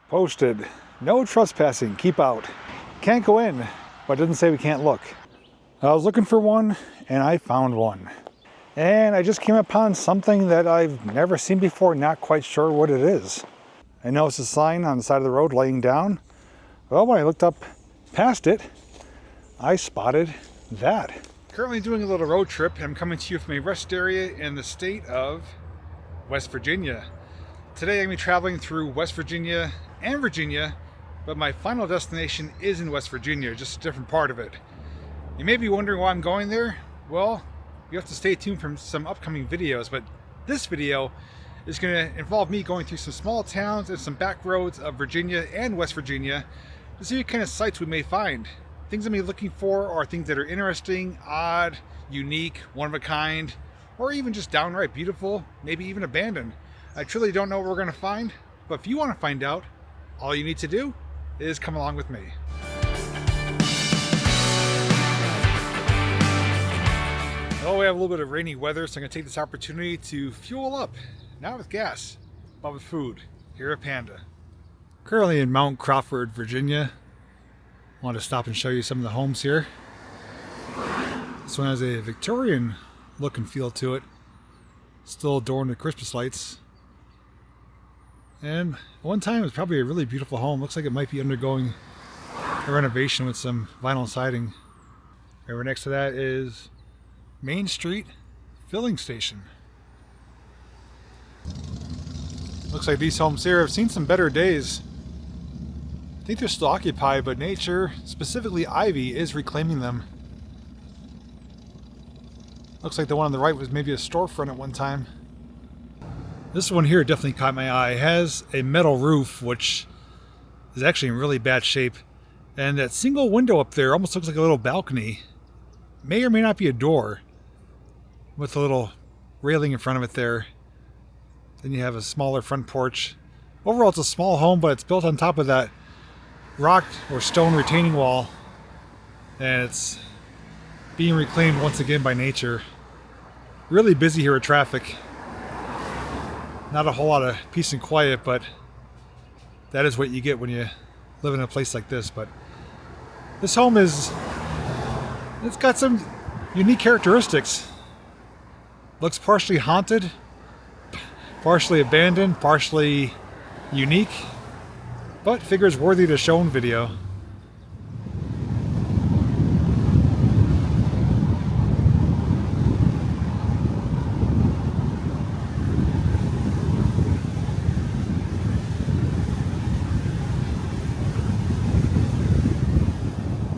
Posted, no trespassing, keep out. Can't go in, but it doesn't say we can't look. I was looking for one and I found one. And I just came upon something that I've never seen before, not quite sure what it is. I noticed a sign on the side of the road laying down. Well, when I looked up past it, I spotted that. Currently doing a little road trip. I'm coming to you from a rest area in the state of West Virginia. Today I'm going to be traveling through West Virginia and Virginia, but my final destination is in West Virginia, just a different part of it. You may be wondering why I'm going there. Well, you have to stay tuned for some upcoming videos, but this video is going to involve me going through some small towns and some back roads of Virginia and West Virginia to see what kind of sights we may find. Things I'm going to be looking for are things that are interesting, odd, unique, one of a kind, or even just downright beautiful, maybe even abandoned. I truly don't know what we're going to find, but if you want to find out, all you need to do is come along with me. Well, we have a little bit of rainy weather, so I'm going to take this opportunity to fuel up, not with gas, but with food, here at Panda. Currently in Mount Crawford, Virginia. I want to stop and show you some of the homes here. This one has a Victorian look and feel to it, still adorned with Christmas lights. And one time it was probably a really beautiful home. Looks like it might be undergoing a renovation with some vinyl siding. Right next to that is Main Street Filling Station. Looks like these homes here have seen some better days. I think they're still occupied, but nature, specifically ivy, is reclaiming them. Looks like the one on the right was maybe a storefront at one time. This one here definitely caught my eye. It has a metal roof, which is actually in really bad shape. And that single window up there almost looks like a little balcony. May or may not be a door, with a little railing in front of it there. Then you have a smaller front porch. Overall, it's a small home, but it's built on top of that rock or stone retaining wall. And it's being reclaimed once again by nature. Really busy here with traffic. Not a whole lot of peace and quiet, but that is what you get when you live in a place like this. But this home it's got some unique characteristics. Looks partially haunted, partially abandoned, partially unique, but figures worthy to show in video.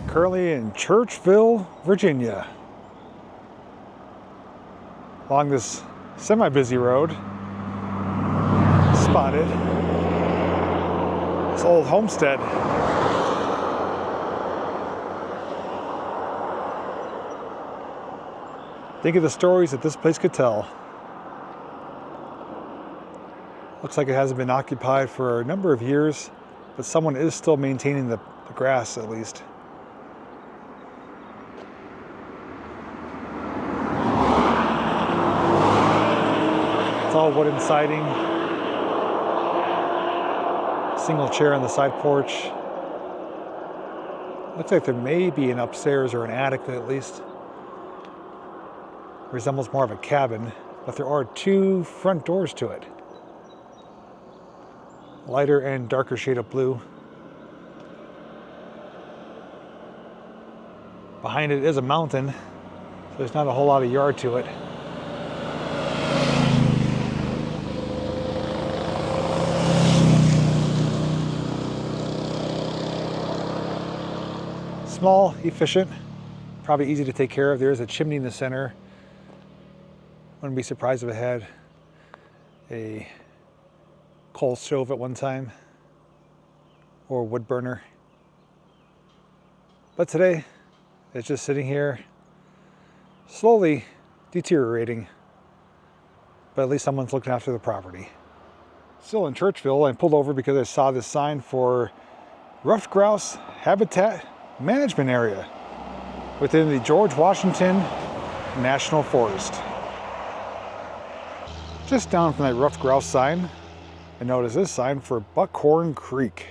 Currently in Churchville, Virginia. Along this semi-busy road, spotted this old homestead. Think of the stories that this place could tell. Looks like it hasn't been occupied for a number of years, but someone is still maintaining the grass at least. It's all wooden siding. Single chair on the side porch. Looks like there may be an upstairs or an attic at least. Resembles more of a cabin, but there are two front doors to it. Lighter and darker shade of blue. Behind it is a mountain, so there's not a whole lot of yard to it. Small, efficient, probably easy to take care of. There is a chimney in the center. Wouldn't be surprised if it had a coal stove at one time or a wood burner. But today, it's just sitting here, slowly deteriorating. But at least someone's looking after the property. Still in Churchville, I pulled over because I saw this sign for ruffed grouse habitat management area within the George Washington National Forest. Just down from that ruffed grouse sign I noticed this sign for Buckhorn Creek.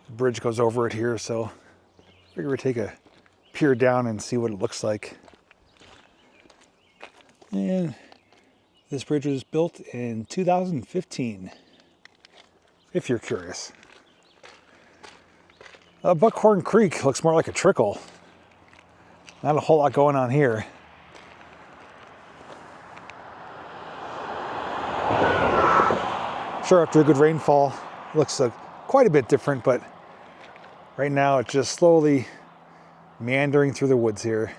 The bridge goes over it here, so I figure we'd take a peer down and see what it looks like. And this bridge was built in 2015, if you're curious. Buckhorn Creek looks more like a trickle. Not a whole lot going on here. Sure, after a good rainfall, it looks quite a bit different, but right now it's just slowly meandering through the woods here.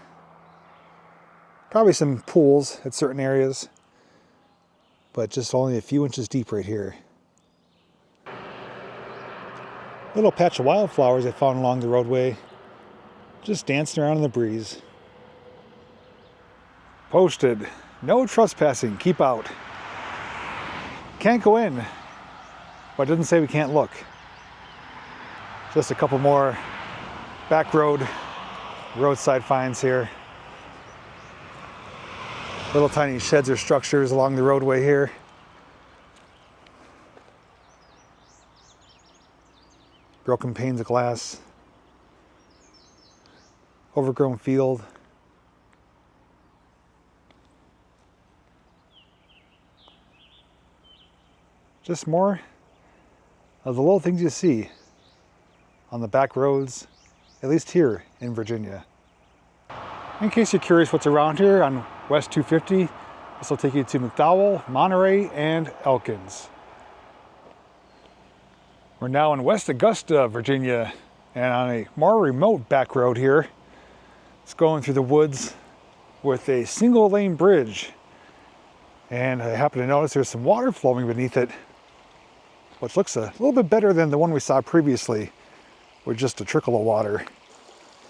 Probably some pools at certain areas, but just only a few inches deep right here. Little patch of wildflowers I found along the roadway, just dancing around in the breeze. Posted, no trespassing, keep out. Can't go in, but it doesn't say we can't look. Just a couple more back roadside finds here. Little tiny sheds or structures along the roadway here. Broken panes of glass. Overgrown field. Just more of the little things you see on the back roads, at least here in Virginia. In case you're curious what's around here on West 250, this will take you to McDowell, Monterey, and Elkins. We're now in West Augusta, Virginia, and on a more remote back road here. It's going through the woods with a single lane bridge. And I happen to notice there's some water flowing beneath it, which looks a little bit better than the one we saw previously, with just a trickle of water.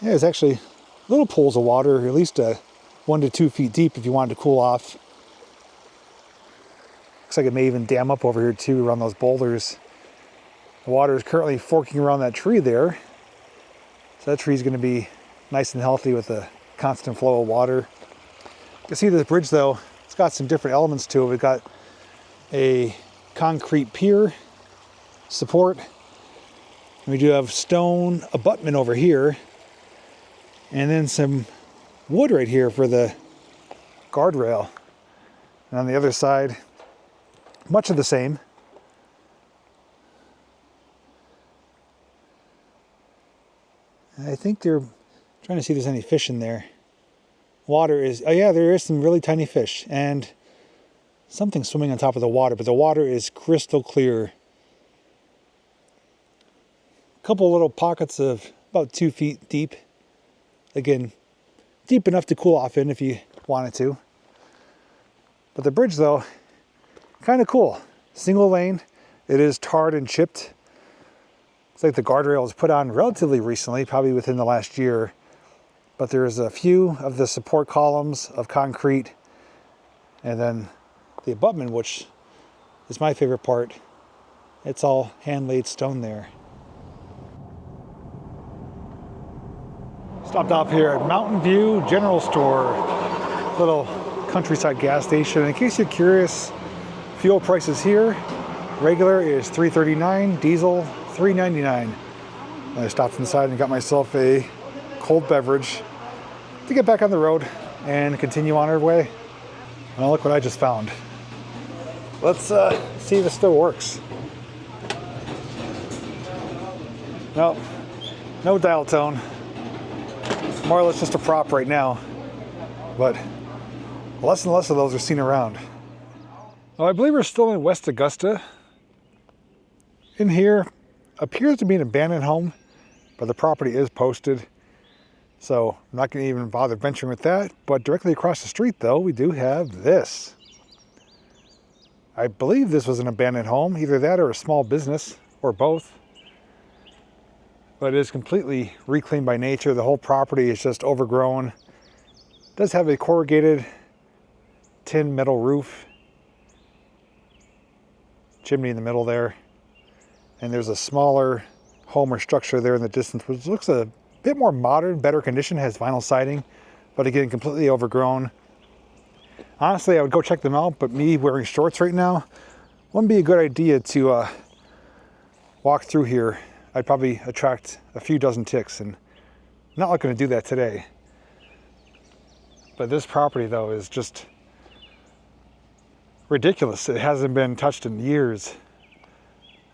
Yeah, there's actually little pools of water, at least 1 to 2 feet deep if you wanted to cool off. Looks like it may even dam up over here too, around those boulders. The water is currently forking around that tree there. So that tree is going to be nice and healthy with a constant flow of water. You can see this bridge though, it's got some different elements to it. We've got a concrete pier support. We do have stone abutment over here. And then some wood right here for the guardrail. And on the other side, much of the same. I think they're trying to see if there's any fish in there. Water is, oh yeah, there is some really tiny fish and something swimming on top of the water, but the water is crystal clear. A couple little pockets of about 2 feet deep. Again, deep enough to cool off in if you wanted to. But the bridge though, kind of cool. Single lane, it is tarred and chipped. It's like the guardrail was put on relatively recently, probably within the last year. But there's a few of the support columns of concrete, and then the abutment, which is my favorite part. It's all hand-laid stone there. Stopped off here at Mountain View General Store, little countryside gas station. In case you're curious, fuel prices here, regular is $3.39, diesel $3.99. I stopped inside and got myself a cold beverage to get back on the road and continue on our way. Well, look what I just found. Let's see if it still works. Nope, no dial tone. More or less just a prop right now, but less and less of those are seen around. Well, I believe we're still in West Augusta. In here appears to be an abandoned home, but the property is posted, so I'm not going to even bother venturing with that. But directly across the street though, we do have this. I believe this was an abandoned home, either that or a small business, or both. But it is completely reclaimed by nature. The whole property is just overgrown. It does have a corrugated tin metal roof. Chimney in the middle there. And there's a smaller home or structure there in the distance, which looks a bit more modern, better condition, has vinyl siding, but again, completely overgrown. Honestly, I would go check them out, but me wearing shorts right now, wouldn't be a good idea to walk through here. I'd probably attract a few dozen ticks, and I'm not looking to do that today. But this property, though, is just ridiculous. It hasn't been touched in years.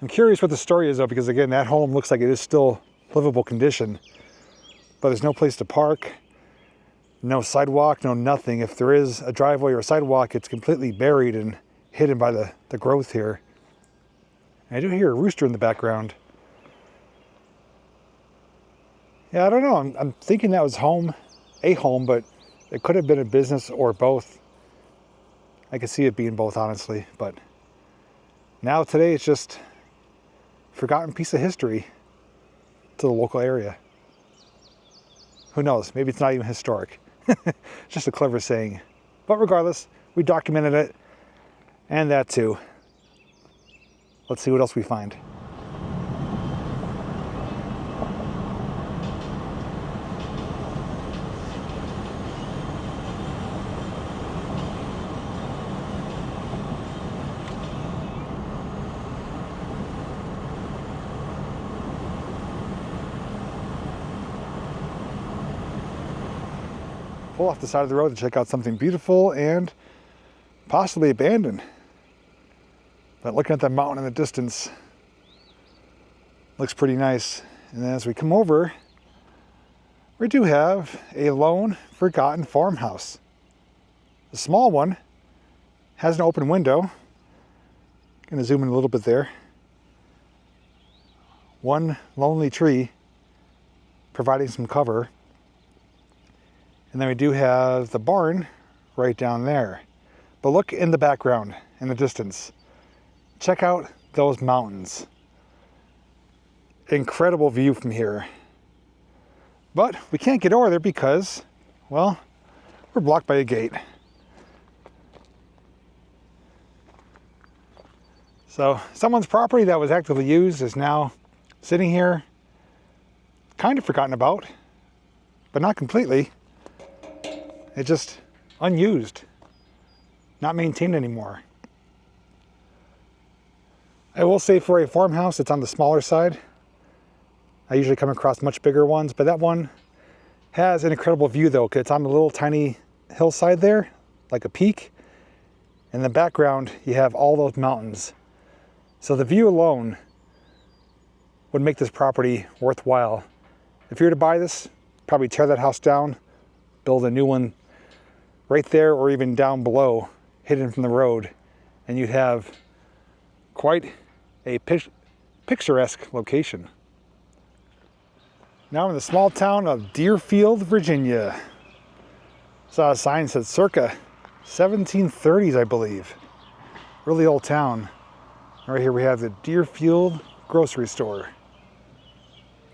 I'm curious what the story is, though, because again, that home looks like it is still livable condition, but there's no place to park, no sidewalk, no nothing. If there is a driveway or a sidewalk, it's completely buried and hidden by the growth here. And I do hear a rooster in the background. Yeah, I don't know. I'm thinking that was a home, but it could have been a business or both. I could see it being both, honestly. But now today it's just a forgotten piece of history to the local area. Who knows? Maybe it's not even historic. Just a clever saying. But regardless, we documented it, and that too. Let's see what else we find. Pull off the side of the road to check out something beautiful and possibly abandoned. But looking at that mountain in the distance, looks pretty nice. And then as we come over, we do have a lone, forgotten farmhouse. The small one has an open window. Gonna zoom in a little bit there. One lonely tree providing some cover. And then we do have the barn right down there. But look in the background, in the distance. Check out those mountains. Incredible view from here. But we can't get over there because, well, we're blocked by a gate. So someone's property that was actively used is now sitting here, kind of forgotten about, but not completely. It's just unused, not maintained anymore. I will say for a farmhouse, it's on the smaller side. I usually come across much bigger ones, but that one has an incredible view though, because it's on a little tiny hillside there, like a peak. In the background, you have all those mountains. So the view alone would make this property worthwhile. If you were to buy this, probably tear that house down, build a new one right there or even down below, hidden from the road, and you'd have quite a picturesque location. Now in the small town of Deerfield, Virginia. Saw a sign that said circa 1730s, I believe. Really old town. Right here we have the Deerfield grocery store.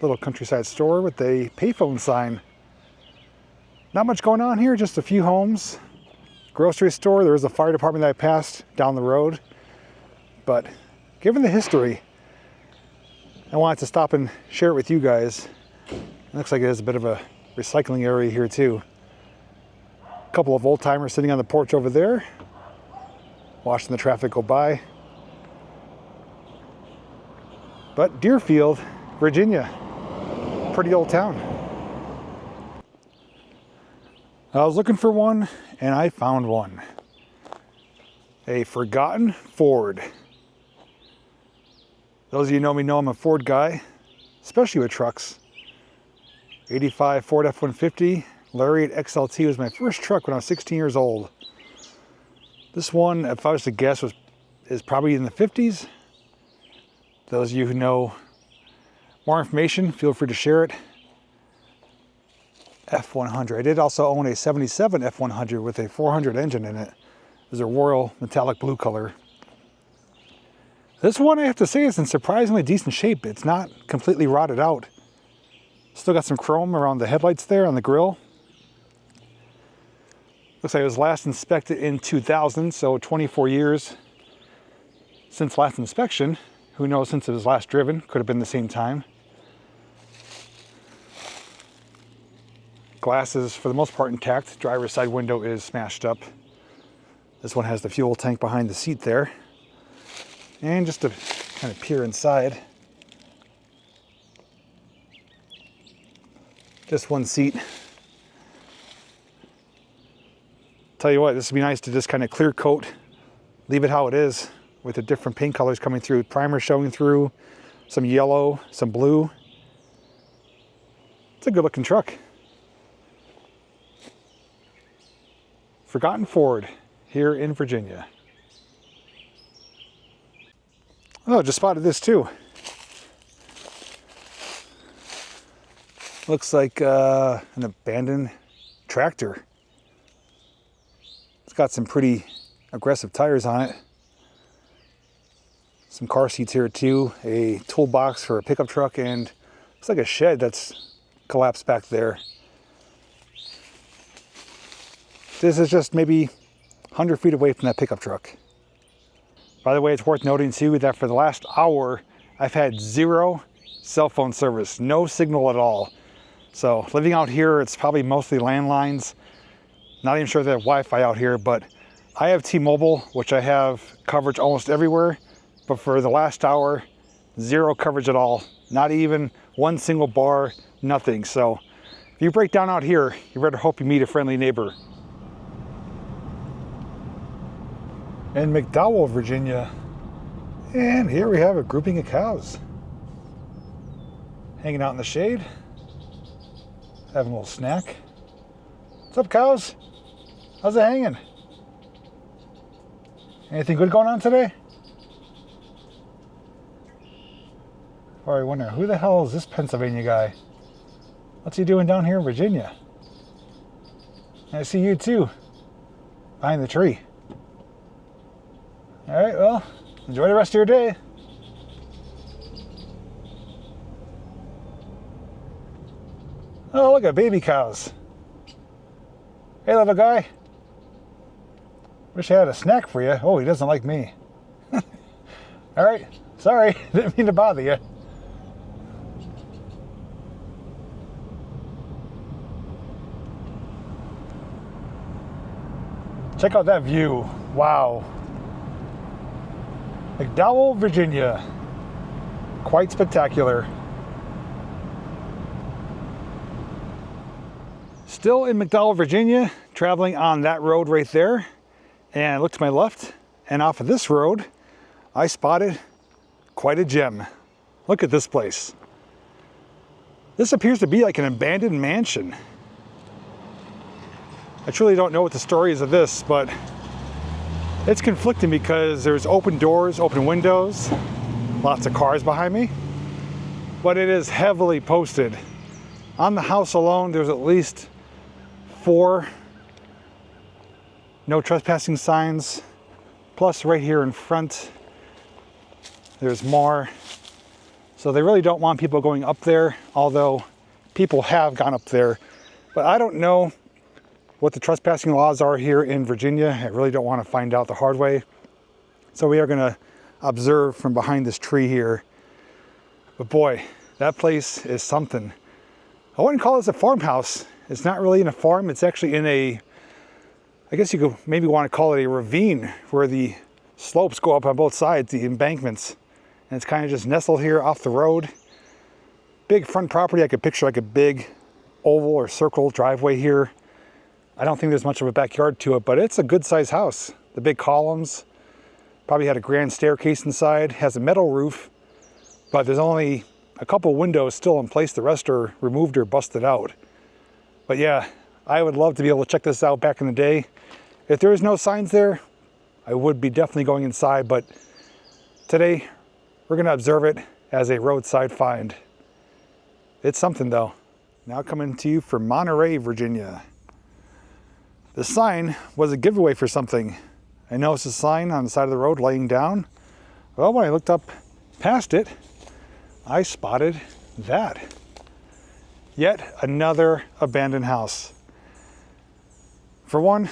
Little countryside store with a payphone sign. Not much going on here, just a few homes. Grocery store, there was a fire department that I passed down the road. But given the history, I wanted to stop and share it with you guys. It looks like it has a bit of a recycling area here too. A couple of old timers sitting on the porch over there, watching the traffic go by. But Deerfield, Virginia, pretty old town. I was looking for one, and I found one. A forgotten Ford. Those of you who know me know I'm a Ford guy, especially with trucks. 85 Ford F-150 Lariat XLT was my first truck when I was 16 years old. This one, if I was to guess, is probably in the 50s. Those of you who know more information, feel free to share it. F100. I did also own a 77 F100 with a 400 engine in it. It was a royal metallic blue color. This one, I have to say, is in surprisingly decent shape. It's not completely rotted out. Still got some chrome around the headlights there on the grill. Looks like it was last inspected in 2000, so 24 years since last inspection. Who knows, since it was last driven, could have been the same time. Glass is for the most part intact. Driver's side window is smashed up. This one has the fuel tank behind the seat there. And just to kind of peer inside, just one seat. Tell you what, this would be nice to just kind of clear coat, leave it how it is with the different paint colors coming through, primer showing through, some yellow, some blue. It's a good looking truck. Forgotten Ford here in Virginia. Oh, just spotted this too. Looks like an abandoned tractor. It's got some pretty aggressive tires on it. Some car seats here too. A toolbox for a pickup truck, and looks like a shed that's collapsed back there. This is just maybe 100 feet away from that pickup truck. By the way, it's worth noting too that for the last hour, I've had 0 cell phone service, no signal at all. So living out here, it's probably mostly landlines. Not even sure they have Wi-Fi out here, but I have T-Mobile, which I have coverage almost everywhere. But for the last hour, 0 coverage at all. Not even one single bar, nothing. So if you break down out here, you better hope you meet a friendly neighbor. In McDowell, Virginia. And here we have a grouping of cows. Hanging out in the shade. Having a little snack. What's up, cows? How's it hanging? Anything good going on today? Or I wonder, who the hell is this Pennsylvania guy? What's he doing down here in Virginia? I see you too, behind the tree. All right, well, enjoy the rest of your day. Oh, look at baby cows. Hey, little guy. Wish I had a snack for you. Oh, he doesn't like me. All right, sorry, didn't mean to bother you. Check out that view. Wow. McDowell, Virginia. Quite spectacular. Still in McDowell, Virginia, traveling on that road right there. And I looked to my left, and off of this road, I spotted quite a gem. Look at this place. This appears to be like an abandoned mansion. I truly don't know what the story is of this, but it's conflicting because there's open doors, open windows, lots of cars behind me, but it is heavily posted. On the house alone, there's at least 4 no trespassing signs, plus right here in front, there's more. So they really don't want people going up there, although people have gone up there. But I don't know what the trespassing laws are here in Virginia. I really don't want to find out the hard way. So we are gonna observe from behind this tree here. But boy, that place is something. I wouldn't call this a farmhouse. It's not really in a farm. It's actually in a, I guess you could maybe want to call it a ravine where the slopes go up on both sides, the embankments. And it's kind of just nestled here off the road. Big front property. I could picture like a big oval or circle driveway here. I don't think there's much of a backyard to it, but it's a good sized house. The big columns, probably had a grand staircase inside, has a metal roof, but there's only a couple windows still in place. The rest are removed or busted out. But yeah, I would love to be able to check this out back in the day. If there is no signs there, I would be definitely going inside, but today we're gonna observe it as a roadside find. It's something though. Now coming to you from Monterey, Virginia. The sign was a giveaway for something. I noticed a sign on the side of the road laying down. Well, when I looked up past it, I spotted that. Yet another abandoned house. For one,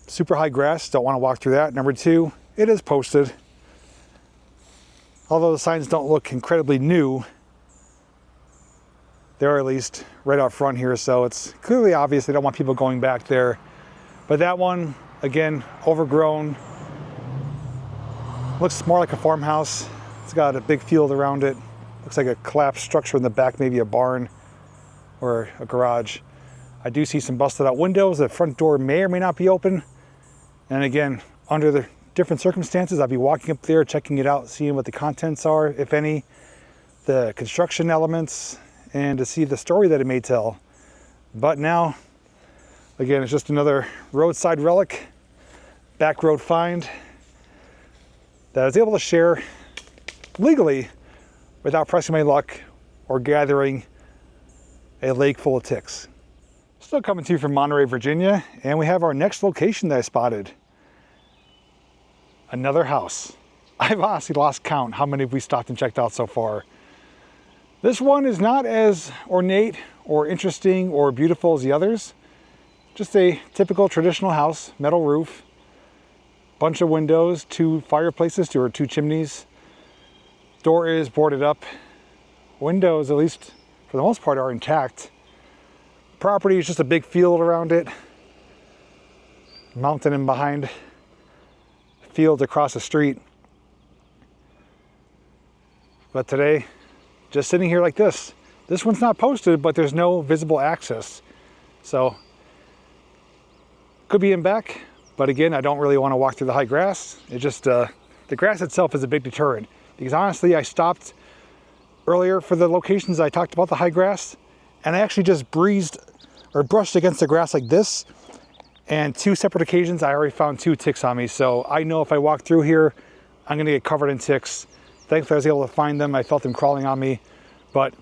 super high grass, don't want to walk through that. Number 2, it is posted. Although the signs don't look incredibly new, they're at least right out front here, so it's clearly obvious they don't want people going back there. But that one, again, overgrown. Looks more like a farmhouse. It's got a big field around it. Looks like a collapsed structure in the back, maybe a barn or a garage. I do see some busted out windows. The front door may or may not be open. And again, under the different circumstances, I'll be walking up there, checking it out, seeing what the contents are, if any, the construction elements, and to see the story that it may tell. But now, again, it's just another roadside relic, back road find that I was able to share legally without pressing my luck or gathering a lake full of ticks. Still coming to you from Monterey, Virginia, and we have our next location that I spotted. Another house. I've honestly lost count how many we stopped and checked out so far. This one is not as ornate or interesting or beautiful as the others. Just a typical traditional house, metal roof, bunch of windows, 2 fireplaces, 2 chimneys. Door is boarded up. Windows, at least for the most part, are intact. Property is just a big field around it. Mountain in behind. Fields across the street. But today, just sitting here like this. This one's not posted, but there's no visible access. So, could be in back, but again, I don't really want to walk through the high grass. It just, the grass itself is a big deterrent. Because honestly, I stopped earlier for the locations I talked about, the high grass, and I actually just breezed or brushed against the grass like this. And 2 separate occasions, I already found 2 ticks on me. So I know if I walk through here, I'm gonna get covered in ticks. Thankfully, I was able to find them. I felt them crawling on me, but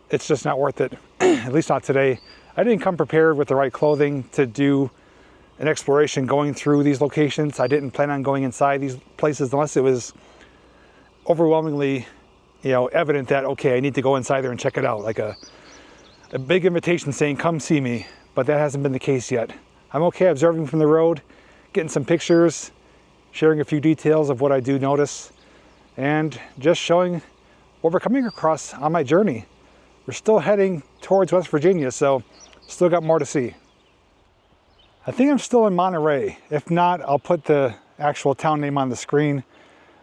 it's just not worth it, at least not today. I didn't come prepared with the right clothing to do an exploration going through these locations. I didn't plan on going inside these places unless it was overwhelmingly, evident that, okay, I need to go inside there and check it out. Like a big invitation saying, come see me, but that hasn't been the case yet. I'm okay observing from the road, getting some pictures, sharing a few details of what I do notice, and just showing what we're coming across on my journey. We're still heading towards West Virginia, so still got more to see. I think I'm still in Monterey. If not, I'll put the actual town name on the screen.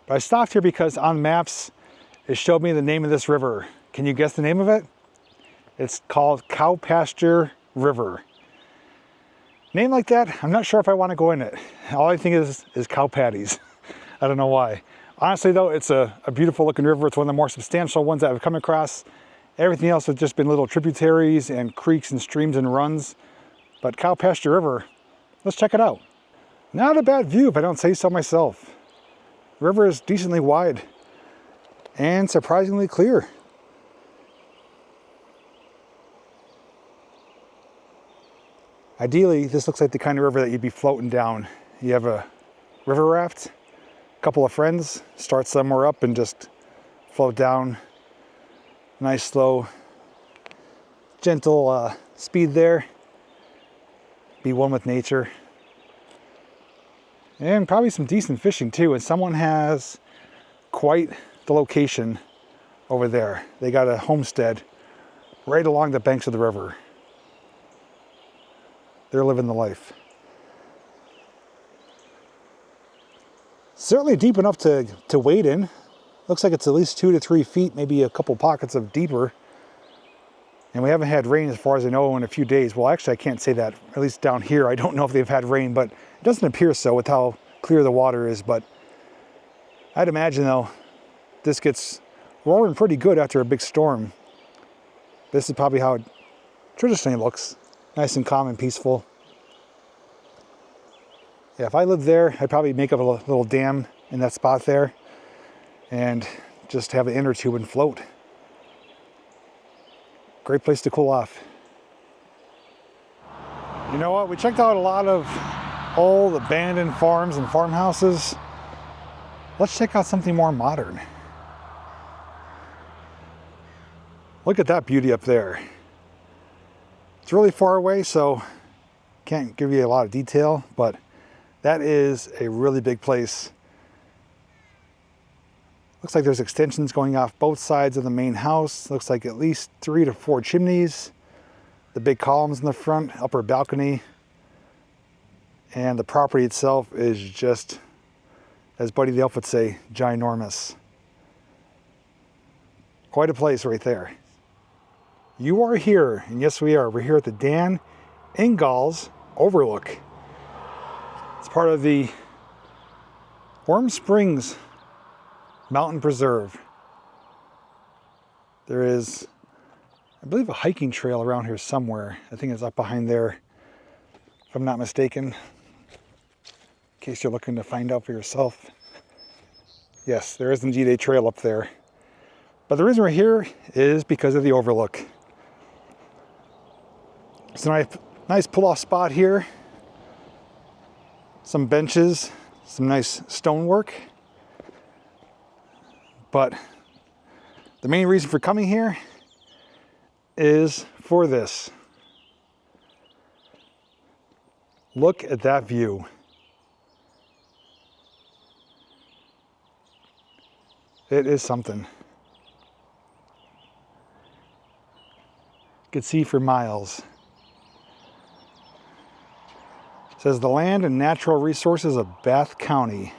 But I stopped here because on maps, it showed me the name of this river. Can you guess the name of it? It's called Cowpasture River. Name like that, I'm not sure if I want to go in it. All I think is cow patties. I don't know why. Honestly though, it's a beautiful looking river. It's one of the more substantial ones that I've come across. Everything else has just been little tributaries and creeks and streams and runs. But Cowpasture River, let's check it out. Not a bad view if I don't say so myself. The river is decently wide and surprisingly clear. Ideally, this looks like the kind of river that you'd be floating down. You have a river raft, a couple of friends, start somewhere up and just float down. Nice, slow, gentle speed there. Be one with nature. And probably some decent fishing too. And someone has quite the location over there. They got a homestead right along the banks of the river. They're living the life. Certainly deep enough to wade in. Looks like it's at least 2 to 3 feet, maybe a couple pockets of deeper. And we haven't had rain as far as I know in a few days. Well, actually, I can't say that. At least down here, I don't know if they've had rain, but it doesn't appear so with how clear the water is. But I'd imagine, though, this gets roaring pretty good after a big storm. This is probably how it traditionally looks. Nice and calm and peaceful. Yeah, if I lived there, I'd probably make up a little dam in that spot there and just have an inner tube and float. Great place to cool off. You know what? We checked out a lot of old abandoned farms and farmhouses. Let's check out something more modern. Look at that beauty up there. It's really far away, so can't give you a lot of detail, but that is a really big place. Looks like there's extensions going off both sides of the main house. Looks like at least 3 to 4 chimneys. The big columns in the front, upper balcony. And the property itself is just as Buddy the Elf would say, ginormous. Quite a place right there. You are here, and yes we are. We're here at the Dan Ingalls Overlook. It's part of the Warm Springs Mountain Preserve. There is, I believe, a hiking trail around here somewhere. I think it's up behind there, if I'm not mistaken. In case you're looking to find out for yourself. Yes, there is indeed a trail up there. But the reason we're here is because of the overlook. It's a nice pull-off spot here. Some benches, some nice stonework. But the main reason for coming here is for this. Look at that view. It is something. You could see for miles. It says the land and natural resources of Bath County.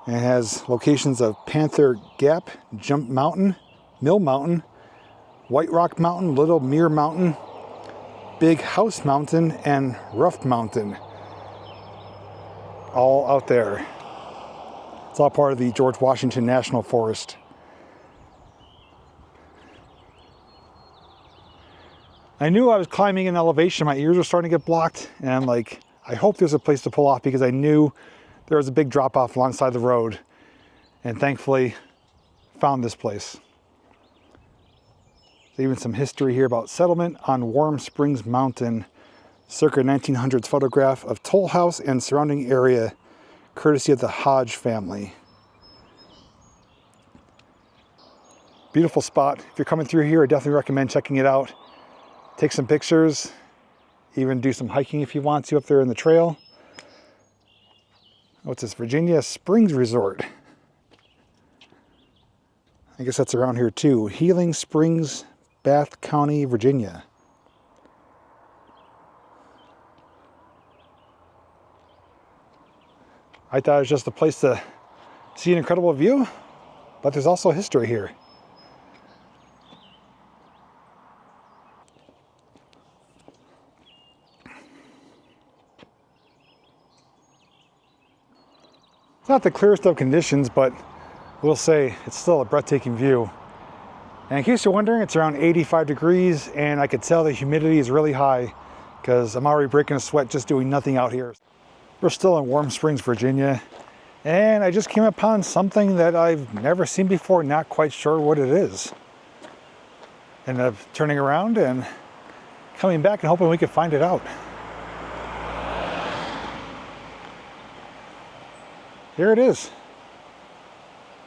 And it has locations of Panther Gap, Jump Mountain, Mill Mountain, White Rock Mountain, Little Mere Mountain, Big House Mountain, and Rough Mountain. All out there. It's all part of the George Washington National Forest. I knew I was climbing an elevation. My ears were starting to get blocked. And I'm like, I hope there's a place to pull off, because I knew there was a big drop off alongside the road. And thankfully, found this place. There's even some history here about settlement on Warm Springs Mountain. Circa 1900s photograph of Toll House and surrounding area, courtesy of the Hodge family. Beautiful spot. If you're coming through here, I definitely recommend checking it out. Take some pictures, even do some hiking if you want to up there in the trail. What's this? Virginia Springs Resort. I guess that's around here too. Healing Springs, Bath County, Virginia. I thought it was just a place to see an incredible view, but there's also history here. It's not the clearest of conditions, but we'll say it's still a breathtaking view. And in case you're wondering, it's around 85 degrees, and I could tell the humidity is really high because I'm already breaking a sweat just doing nothing out here. We're still in Warm Springs, Virginia, and I just came upon something that I've never seen before, not quite sure what it is. Ended up turning around and coming back and hoping we could find it out. Here it is.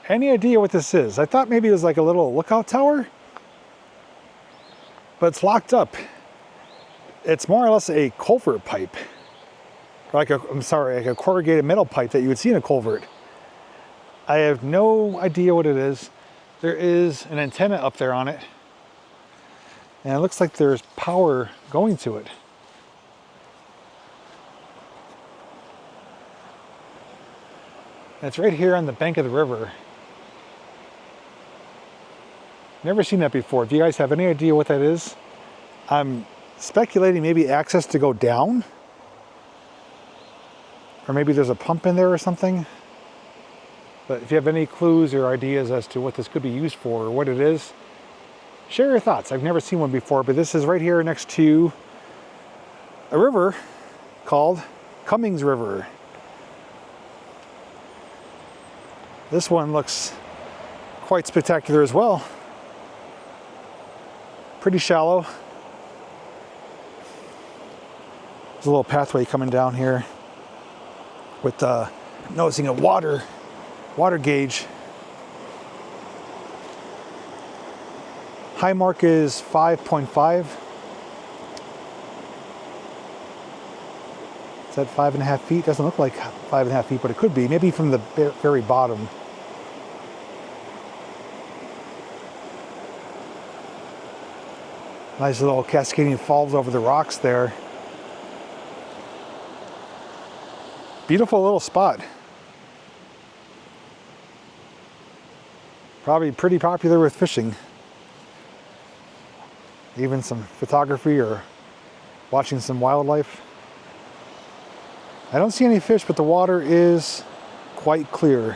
Any idea what this is? I thought maybe it was like a little lookout tower, but it's locked up. It's more or less a culvert pipe. Like a corrugated metal pipe that you would see in a culvert. I have no idea what it is. There is an antenna up there on it, and it looks like there's power going to it. And it's right here on the bank of the river. Never seen that before. If you guys have any idea what that is, I'm speculating maybe access to go down. Or maybe there's a pump in there or something. But if you have any clues or ideas as to what this could be used for or what it is, share your thoughts. I've never seen one before, but this is right here next to a river called Cummings River. This one looks quite spectacular as well. Pretty shallow. There's a little pathway coming down here with noticing a water gauge. High mark is 5.5. Is that 5.5 feet? Doesn't look like 5.5 feet, but it could be. Maybe from the very bottom. Nice little cascading falls over the rocks there. Beautiful little spot. Probably pretty popular with fishing. Even some photography or watching some wildlife. I don't see any fish, but the water is quite clear.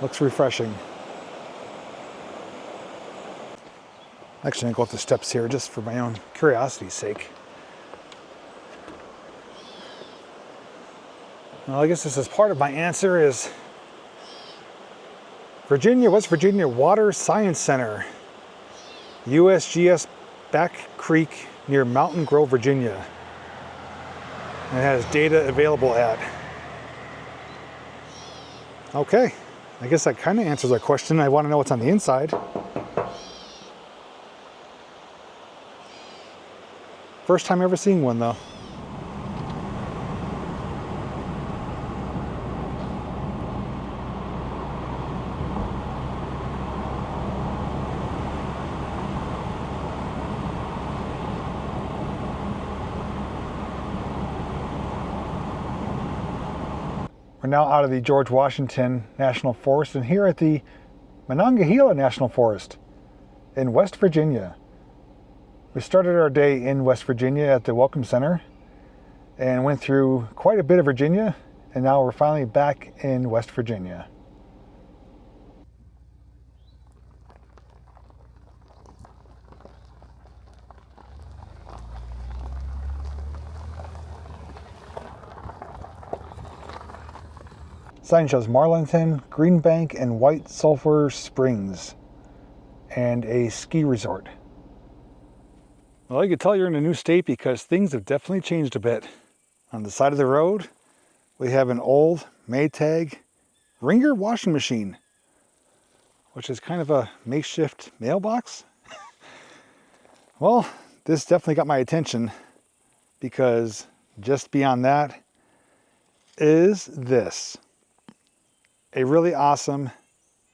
Looks refreshing. Actually, I'm going to go up the steps here just for my own curiosity's sake. Well, I guess this is part of my answer is West Virginia Water Science Center, USGS Back Creek near Mountain Grove, Virginia. And it has data available at. Okay, I guess that kind of answers our question. I want to know what's on the inside. First time ever seeing one though. We're now out of the George Washington National Forest and here at the Monongahela National Forest in West Virginia. We started our day in West Virginia at the Welcome Center and went through quite a bit of Virginia, and now we're finally back in West Virginia. Sign shows Marlinton, Greenbank, and White Sulphur Springs, and a ski resort. Well, you can tell you're in a new state because things have definitely changed a bit. On the side of the road, we have an old Maytag Ringer washing machine, which is kind of a makeshift mailbox. Well, this definitely got my attention because just beyond that is this. A really awesome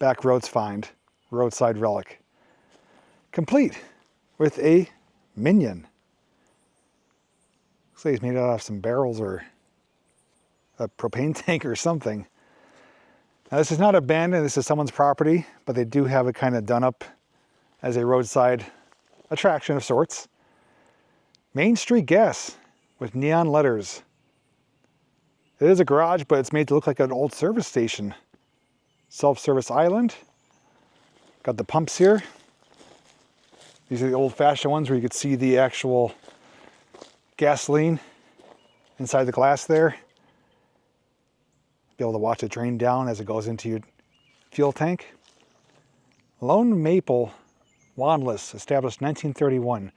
Backroads find, roadside relic, complete with a minion. Looks like he's made out of some barrels or a propane tank or something. Now this is not abandoned, this is someone's property, but they do have it kind of done up as a roadside attraction of sorts. Main Street Gas with neon letters. It is a garage, but it's made to look like an old service station. Self-service island. Got the pumps here. These are the old-fashioned ones where you could see the actual gasoline inside the glass there. Be able to watch it drain down as it goes into your fuel tank. Lone Maple Wandless, established 1931.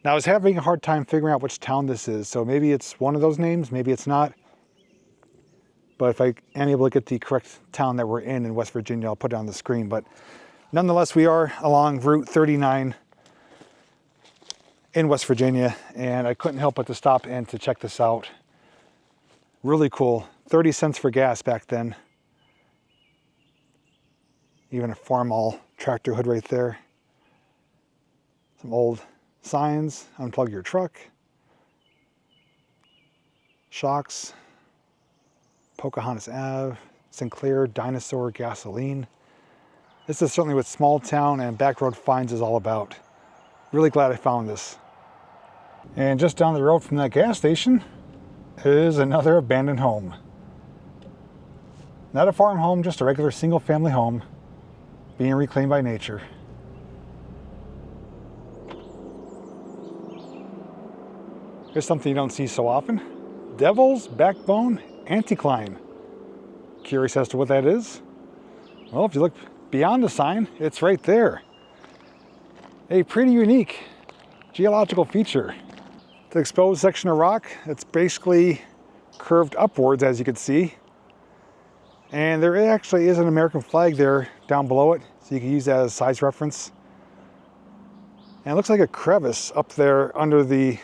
Now I was having a hard time figuring out which town this is, so maybe it's one of those names, maybe it's not. But if I am able to get the correct town that we're in West Virginia, I'll put it on the screen. But nonetheless, we are along Route 39 in West Virginia, and I couldn't help but to stop and to check this out. Really cool. 30 cents for gas back then. Even a Farmall tractor hood right there. Some old signs, unplug your truck. Shocks. Pocahontas Ave, Sinclair, Dinosaur, Gasoline. This is certainly what small town and backroad finds is all about. Really glad I found this. And just down the road from that gas station is another abandoned home. Not a farm home, just a regular single family home being reclaimed by nature. Here's something you don't see so often. Devil's Backbone Anticline. Curious as to what that is? Well, if you look beyond the sign, it's right there. A pretty unique geological feature. The exposed section of rock, it's basically curved upwards, as you can see. And there actually is an American flag there down below it, so you can use that as a size reference. And it looks like a crevice up there under the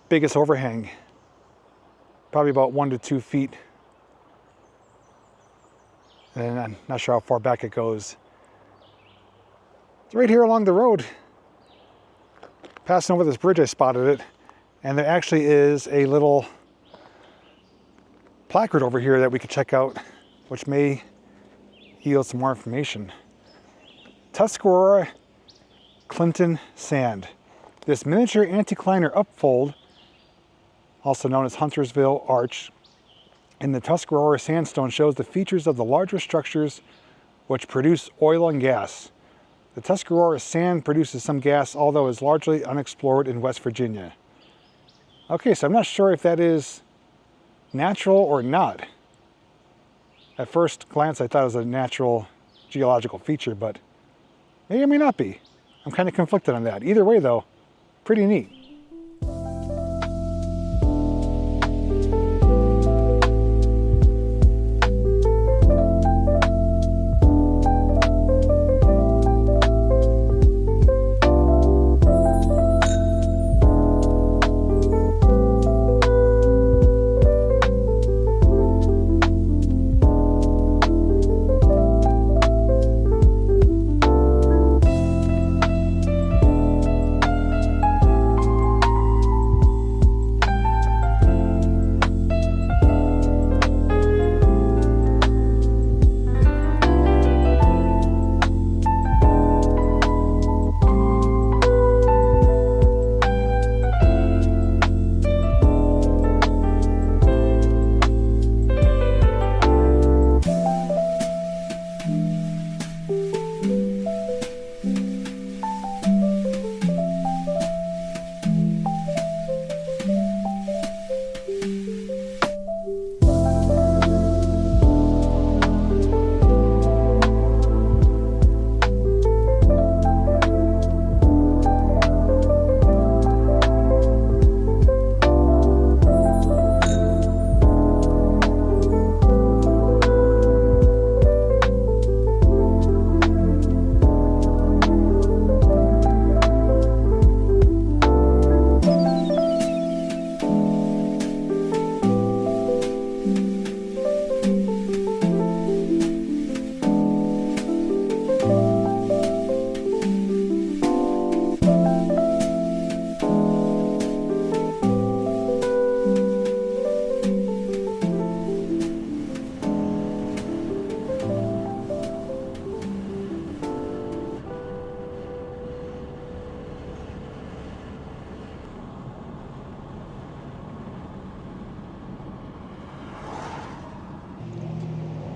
biggest overhang. Probably about 1 to 2 feet. And I'm not sure how far back it goes. It's right here along the road. Passing over this bridge, I spotted it. And there actually is a little placard over here that we could check out, which may yield some more information. Tuscarora Clinton Sand. This miniature anticliner upfold, also known as Huntersville Arch, in the Tuscarora sandstone shows the features of the larger structures which produce oil and gas. The Tuscarora sand produces some gas, although is largely unexplored in West Virginia. Okay, so I'm not sure if that is natural or not. At first glance, I thought it was a natural geological feature, but may or may not be. I'm kind of conflicted on that. Either way though, pretty neat.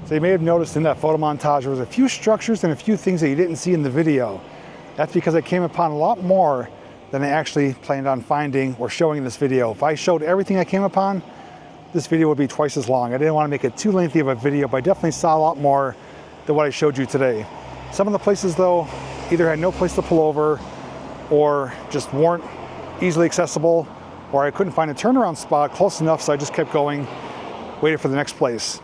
So you may have noticed in that photo montage there was a few structures and a few things that you didn't see in the video. That's because I came upon a lot more than I actually planned on finding or showing in this video. If I showed everything I came upon, this video would be twice as long. I didn't want to make it too lengthy of a video, but I definitely saw a lot more than what I showed you today. Some of the places though either had no place to pull over or just weren't easily accessible, or I couldn't find a turnaround spot close enough, so I just kept going, waited for the next place.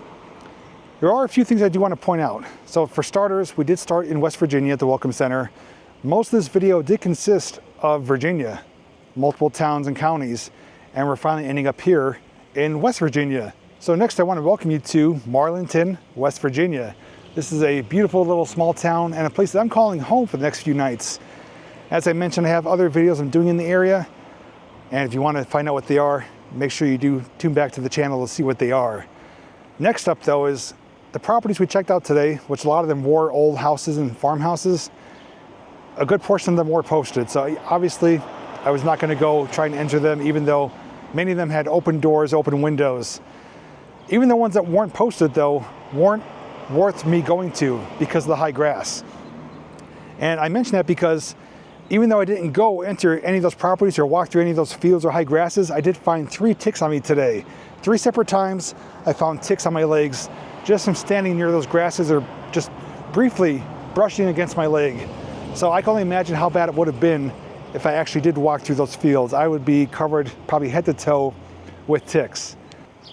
There are a few things I do want to point out. So for starters, we did start in West Virginia at the Welcome Center. Most of this video did consist of Virginia, multiple towns and counties, and we're finally ending up here in West Virginia. So next I want to welcome you to Marlinton, West Virginia. This is a beautiful little small town and a place that I'm calling home for the next few nights. As I mentioned, I have other videos I'm doing in the area, and if you want to find out what they are, make sure you do tune back to the channel to see what they are. Next up though is the properties we checked out today, which a lot of them were old houses and farmhouses. A good portion of them were posted, so obviously I was not going to go try and enter them, even though many of them had open doors, open windows. Even the ones that weren't posted though weren't worth me going to because of the high grass. And I mention that because even though I didn't go enter any of those properties or walk through any of those fields or high grasses, I did find 3 ticks on me today. 3 separate times I found ticks on my legs just from standing near those grasses or just briefly brushing against my leg. So I can only imagine how bad it would have been if I actually did walk through those fields. I would be covered probably head to toe with ticks.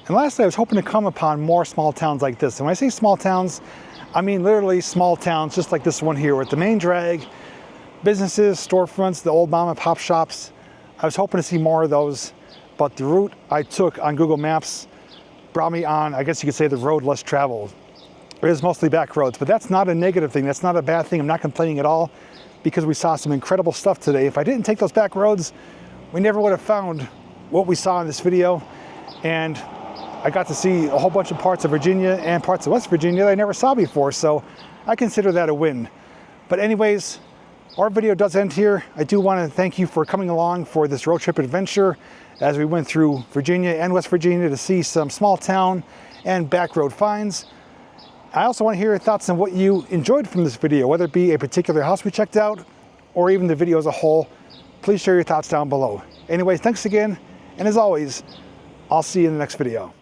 And lastly, I was hoping to come upon more small towns like this. And when I say small towns, I mean literally small towns just like this one here with the main drag, businesses, storefronts, the old mom and pop shops. I was hoping to see more of those, but the route I took on Google Maps brought me on, I guess you could say, the road less traveled. It is mostly back roads, but that's not a negative thing. That's not a bad thing. I'm not complaining at all because we saw some incredible stuff today. If I didn't take those back roads, we never would have found what we saw in this video, and I got to see a whole bunch of parts of Virginia and parts of West Virginia that I never saw before, so I consider that a win. But anyways, our video does end here. I do want to thank you for coming along for this road trip adventure as we went through Virginia and West Virginia to see some small town and back road finds. I also want to hear your thoughts on what you enjoyed from this video, whether it be a particular house we checked out or even the video as a whole. Please share your thoughts down below. Anyways, thanks again, and as always, I'll see you in the next video.